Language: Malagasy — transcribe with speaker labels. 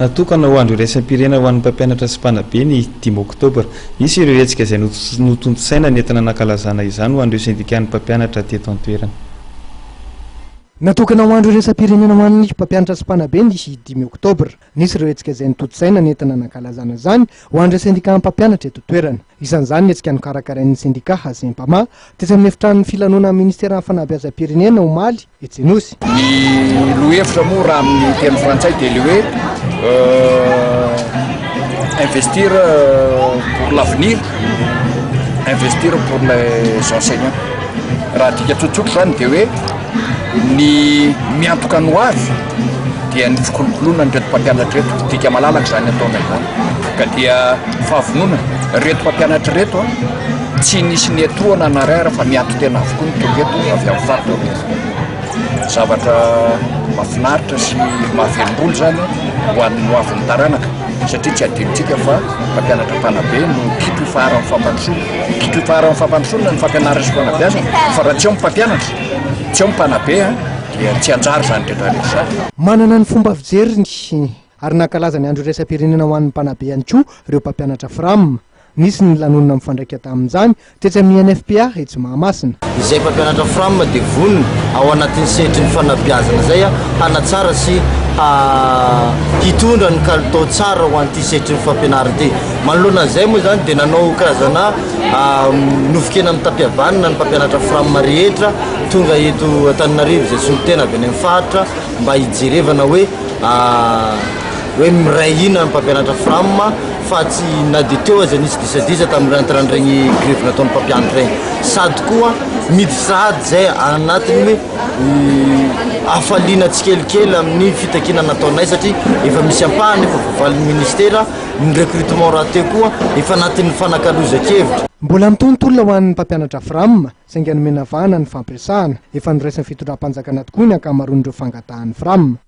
Speaker 1: natokana ho andro iraisam-pirena ho an'ny mpampianatra sy mpanabe ny 5 oktobra isy ireo hetsika izay notontosaina nentina nankalazana izany ho an'ireo syndikan'ny mpampianatra teto an-toerana.
Speaker 2: Natokana ho andro iraisam-pirenena ho an'ny mpampianatra sy mpanabe ny 5 oktobra nisy ireo hetsika izay notontosaina nentina nankalazana izany ho an'ireo syndikat mpampianatra eto toerana. Isan'izany ny hetsika nokarakarain'ny syndikat Hazempama tetsy amin'ny efitran'ny filanona ministera fanabeazam-pirenena omaly Etsenosy.
Speaker 3: Ny lohevitra moa raha amin'ny teny frantsay dia le hoe investir pour l'avenir, investir pour les enseignants. Raha dika tsotsotro zany dia hoe ny miantoka ny ho avy dia ny fikolokoloana ny reto mpampianatra reto dika malalaka zany ataona izany ka dia fahavonona reto mpampianatra reto tsy nisy ny etoana narara fa mianto tena avokoa ny tongeto avy amin'ny faritra zavatra mahafinaritra sy mahavelom-bolo zany ho an'ny ho avin'ny taranaka satria tsy adinontsika fa mpampianatra mpanabe no kitro ifaharan'ny fampandrosoana kitro ifaharan'ny fampandrosoana ny fampianarana sy mpanabeazana fa raha tsy ao mpampianatra tsy ao mpanabe dia tsy anjary zany rehetrarehetra zany.
Speaker 2: Manana ny fomba fijeriny ary nankalaza ny andro iraisam-pirenena ho an'ny mpanabe ihany koa ireo mpampianatra FRAM. Nisy ny lanonana mifandraiketa amin'izany tetsy amin'ny NFPA etsy Mahamasina.
Speaker 4: Izay mpampianatra FRAM dia vonona ao anatin'ny sehatry ny fanabeazana zay hanatsara sy hitondra ny kalitao tsara ho an'ity sehatry ny fampianarana ity. Manoloana izay moa zany dia nanao karazana nofikena amin'ny tapiavanina ny mpampianatra FRAM rehetra tonga eto Antananarivo izay solitena avy any amin'ny faritra mba hijerevana hoe miray hina ny mpampianatra FRAM fa tsy na dia teo aza nisy disadisa tamin'ny rantiran'ireny grevy nataon'ny mpampianatra regny sady koa midy sady zay anatiny hoe afaliana tsikelikely amin'ny fitakina nataonay satria efa misy ampahany efa voavalin'ny ministera ny recrutement raha teo koa efa anatin'ny fanakalozan-kevitra.
Speaker 2: Mbola mitontolona ho an'ny mpampianatra FRAM saingy anomenavahana ny fampiasahana efa noraisan'ny fitondram-panjakana tokoa ny ankamaroan'ireo fangatahan'ny FRAM.